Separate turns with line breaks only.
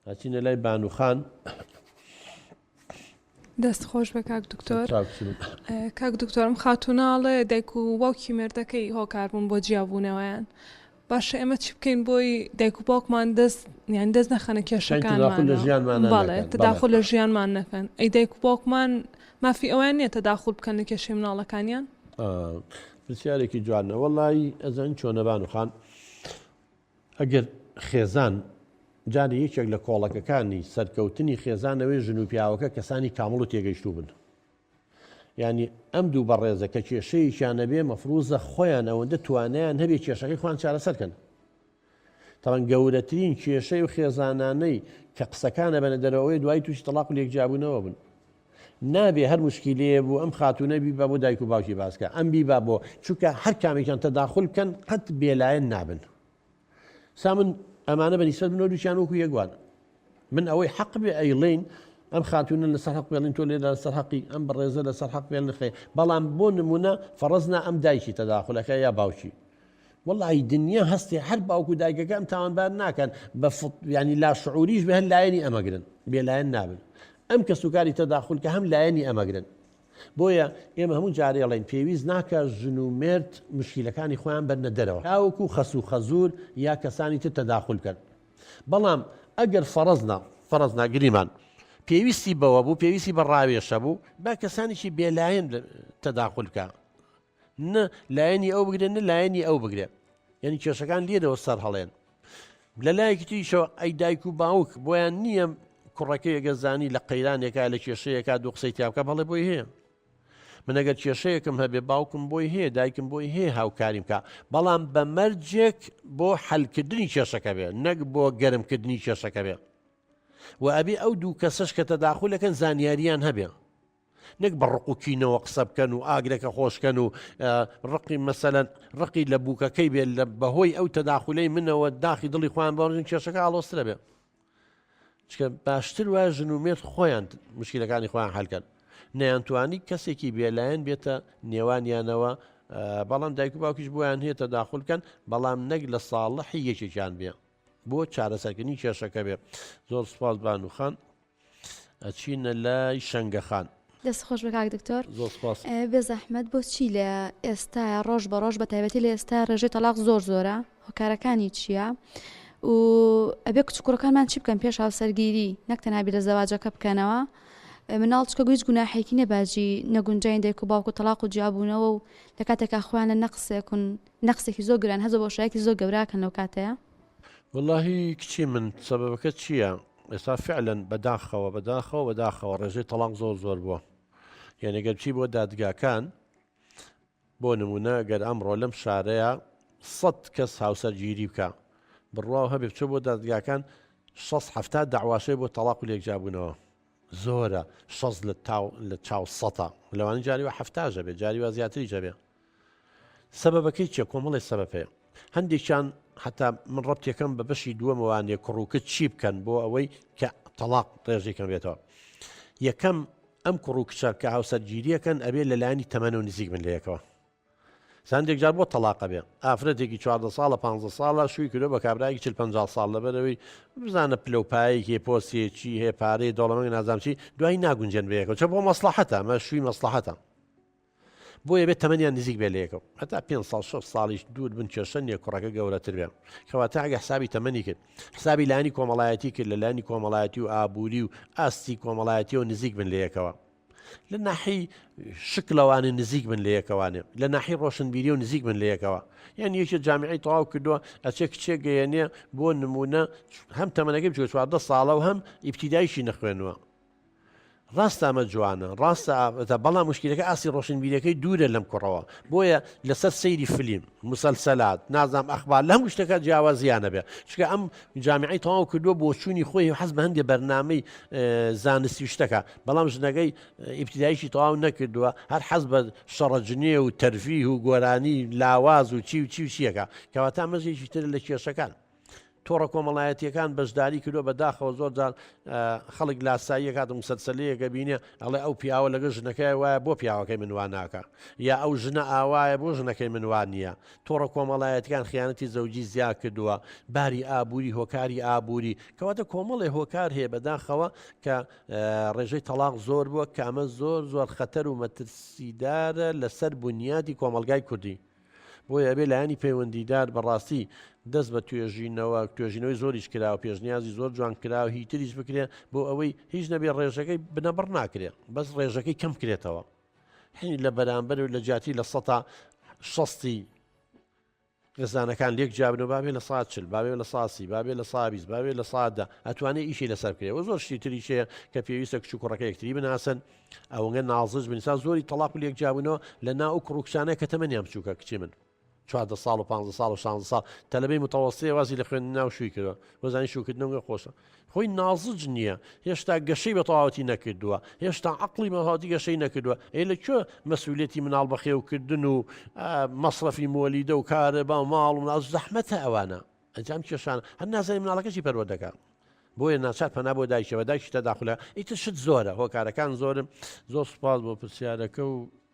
ئەچینە لای بانوخان.
دەست خۆش بە کاک دکتۆر. کاک دکتۆرم خاتوناڵێ دایک و باوکی مێردەکەی هۆکار بوون بۆ جیابوونەوەیان. باشە ئێمە چی بکەین بۆی دایک و باوکمان دەست نەخەنە کێشەکانمان بەڵێ تەداخل لە ژیانمان نەکەن. ئەی دایک و باوکمان مافی ئەویان نییە تەداخل بکەن لە کێشەی مناڵەکانیان؟
پرسیارێکی جوانە. وەڵی ئەزان چۆنە بانوخان، ئەگەر خێزان جارێ یەکێک لە کۆڵەکەکانی سەرکەوتنی خێزانەوەی ژن و پیاوەکە کەسانی کامڵ و تێگەیشتوو بن. ینی ئەم دوو بەڕێزە کە کێشەیەکیانە بێ مەفروزە خۆیان ئەوەندە توانیان هەبێ کێشەکەی خوان چارەسەرکەن. تاوان گەورەترین کێشەی و خێزانانەی کە قسەکانە بەنە دەرەوەی دوای تووشی تەلاق و لێکجیابوونەوە بن. نابێ هەر مشکلەیە بوو ئەم خاتونە بیبا بۆ دایک و باوکی باسکە، ئەم بیبا بۆ چونکە هەر کامێکیان تەداخل بکەن قەت بێلایەن نابن. سامن ئەمانە بەنیسبەت بنەوە دووچیان وەکو یەکوان. من ئەوەی حەق بێ ئەیڵێن ئەم خاتونە لەسەر حەق بێڵین تۆ لێرە لەسەر حەقی، ئەم بەڕێزە لەسەر حەق بێڵن خێ، بەڵام بۆ نمونە فەرەزنا ئەم دایکی تەداخلەکە یا باوکی. وەڵی دنیا هەستی هەر باوکو دایکەکە ئەم تاوانبار ناکەن بە ینی لا شعوریش بە هەر لایەنی ئەمەگرن، بێلایەن نابن. ئەم کە سوکاری تەداخل کە هەم لایەنی ئەمەگرن. بۆیە ئێمە هەموو جارێڵین پێویست ناکە ژن و مێرد مشکلەکانی خۆیان بەرنە دەرەوە تاوەکو خەس و خەزور یا کەسانی تر تەداخل بکەن. بەڵام ئەگەر فەرەزنا گریمان پێویستی بەوە بوو، پێویستی بە ڕاوێشە بوو، با کەسانێکی بێلایەن تەداخل بکە، نە لایەنی ئەو بگرێن نە لایەنی ئەو بگرێ. یعنی کێشەکان لێرەوە سەر هەڵێن. لە لایەکی تریشەوە ئەی دایک و باوک بۆیان نییە کوڕەکەی ئەگەزانی لە قەیرانێکا لە کێشەیەکا دوو قسەی تیاکە بەڵێ بۆی هەیە. من ئەگەر کێشەیەکم هەبێ باوکم بۆی هەیە، دایکم بۆی هەیە هاوکاریم کە، بەڵام بە مەرجێک بۆ حەلکردنی کێشەکە بێ، نەک بۆ گەرمکردنی کێشەکە بێ. و ئەبێ ئەو دوو کەسەش کە تەداخولەکەن زانیاریان هەبێ، نەک بە ڕقوکینەوە قسە بکەن و ئاگرەکە خۆشکەن و ڕقی مەسەلەن ڕقی لە بووکەکەی بێ لە بەهۆی ئەو تەداخولەی منەوە داخی دڵی خۆیان بەڕژن کێشەکە ئاڵۆسترە بێ. چکە باشتر وایە ژن و مێرد خۆیان مشکلەکانی خۆیان حەلکەن، نەیانتوانی کەسێکی بێلایەن بێتە نێوانیانەوە. بەڵام دایک و باوکیش بۆیان هەیە تەداخولکەن، بەڵام نەک لە ساڵحی یەکێکیان بێ بۆ چارەسەرکردنی کێشەکە بێ. زۆر سوپاس بانوخان. ئەچینە لای شەنگەخان.
دەست خۆش بە کاک دکتۆر.
زۆر سوپاس.
بێ زەحمەت بۆچی لە ئێستا ڕۆژ بە ڕۆژ بە تایبەتی لە ئێستا ڕێژەی تەلاق زۆرە؟ هۆکارەکانی چییە؟ و ئەبێ کچکوڕەکانمان چی بکەن پێش هاوسەرگیری، نەک تەنها بیر لە زەواجەکە بکەنەوە؟ مناڵ چکە گویچ گوناحێکی نەباجی نەگونجین دایک و باوک و تەلاق و جیابوونەوە و لە کاتێکا خۆیان لە نەقسێکی زۆر گران هەزە بۆ شایەکی زۆر گەوراکەن لەو کاتەیە.
واللهی کچی من سەبەبەکە چییە؟ ئێستا فعلەن بەداخەوە ڕێژەی تەلاق زۆر بووە. یعنی گەر چی بۆ دادگاکان، بۆ نمونە گەر ئەمڕۆ لەم شارەیە 100 کەس هاوسەرگیری بکە بڕواو هەبێ بچۆ بۆ دادگاکان 670 داواشەی بۆ تەلاق و لێکجیابوونەوە. زۆرە 6 لە چاو 100 لەوانی جاریوە 70 بێ، جاریوە زیاتری جەبێ. سەبەبەکەی چیە؟ کۆمەڵی سەبەبەیە. هەندێکیان حتا من ڕەبتێکەم بە بەشی دووەمەوانێ کوڕووکت چی بکەن بۆ ئەوەی کە تەلاق ڕێژێکم بێتەوە. یەکەم ئەم کوڕووکچە کە هاوسەرگیریەکەن ئەبێ لەلایەنی تەمەن و نزیک من لەیەکەوە. ساندێک جار بۆ تەلاقە بێ، ئافرەتێکی 14 ساڵە 15 ساڵە شووی کردو بە کابراایکی 40-50 ساڵ لەبەرەوەی بزانە پلەپایەکی پۆستێکی هەیە پارەی دەوڵەمەنگ نازانچی دوایی ناگونجێن بەیەکەوە، چە بۆ مەسلحەتە، مە شووی مەسلحەتە. بۆیە بێت تەمەنیان نزیک بێ لەیەکەوە، هەتا 5 ساڵ 6 ساڵیش دوور بن کێشە نیە کوڕەکە گەورەتر بێ. کەواتە ئەگە حسابی تەمەنی کرد، حسابی لایەنی کۆمەڵایەتی کرد، لە لایەنی کۆمەڵایەتی و ئابووری و ئاستی کۆمەڵایەتی و نزیک بن لەیەکەوە. لە ناحی شکلەوانی نزیک من لە یەکەوانێ، لە ناحی ڕۆشنبیری و نزیک من لە یەکەوە. یعنی یەکی جامیعی تەواو کردووە ئەچێ کچێک گەیەنێ بۆ نمونە هەم تەمەنەکەی بچێت 14 ساڵە و هەم ئیبتیداییشی نەخوێنووە. ڕاستە ئەمە جوانە، ڕاستە، بەڵام مشکلەکە ئاسی ڕۆشنبیریەکەی دوورە لەم کوڕەوە. بۆیە لەسەر سەیری فیلم، مسەلسەلات، نازام ئەخبار لە هەموو شتەکە جیاوازیانە بێ. چونکە ئەم جامیعی تەواو کردووە بۆ چوونی خۆی حەز بە هەندێک بەرنامەی زانستی شتەکە، بەڵام ژنەکەی ئیبتیداییشی تەواو نەکردووە، هەر حەز بە شەڕەجنێ و تەرفیه و گۆرانی لاواز و چی و چیەکە. کەواتە مەزێکی تر لە کێشەکان. تۆڕە کۆمەڵایەتیەکان بەشداری کردو بەداخەوە زۆر جار خەڵک لاسایی کاتم مسەلسەلەیەکە بینێ ئەڵێ ئەو پیاوە لەگە ژنەکەی وایە بۆ پیاوەکەی منوان ناکە یا ئەو ژنە ئاوایە بۆ ژنەکەی منوان نییە. تۆڕە کۆمەڵایەتەکان خیانەتی زەوجی زیاد کردووە، باری ئابووری هۆکاری ئابووری کەواتە کۆمەڵێ هۆکار هەیە بەداخەوە کە ڕێژەی تەلاق زۆر بووە کە ئەمە زۆر خەتەر و مەترسیدارە لەسەر بنیادی کۆمەلگای کوردی. بۆیە ئەبێ لایەنی پەیوەندیدار بەڕاستی دەست بە توێژینەوەی زۆریش کراوە، پێشنیازی زۆر جوان کراوە، هیتریش بکرێ بۆ ئەوەی هیچ نەبێ ڕێژەکەی بنەبڕ ناکرێت، بەس ڕێژەکەی کەم کرێتەوە. هەنی لە بەرامبەر و لە جاتی لە 160 خێزانەکان لێک جابن و بابێ لە 140 بابێ لە 130 بابێ لە 120 بابێ لە 100 ئەتوانێت ئیشی لەسەر بکرێت و زۆر شتی تریشەیە کە پێویستە کچ و کوڕەکە یەکتری بناسن ئەوەنگە نازش بنیسا زۆری تەلاق لێک جابنەوە لە ناو کوڕکشانەیە کە تەمەنیان بچووکە کچی من 14 ساڵ و 15 ساڵ و 16 ساڵ تەلەبەی متەوەسیە وازی لە خوێندن ناو شووی کردووە وەزانی شوکردنەوە خۆشە خۆی نازج نییە هێشتا گەشەی بە تەواوەتی نەکردووە هێشتا عەقڵی مەهاتی گەشەی نەکردووە لەکوێ مەسئولیەتی مناڵ بەخێوکردن و مەصرەفی مۆلیدە و کارەبا و ماڵ و ناز زەحمەتە ئەوانە ئەنجام کێشانە هەر نازانی مناڵەکەشی پەروە دەکات بۆیە ناچار پەنا بۆ دایکەوە دایکی تەداخلە ئیتر شت زۆرە هۆکارەکان زۆرم زۆر سوپاس بۆ پرسیارەکە و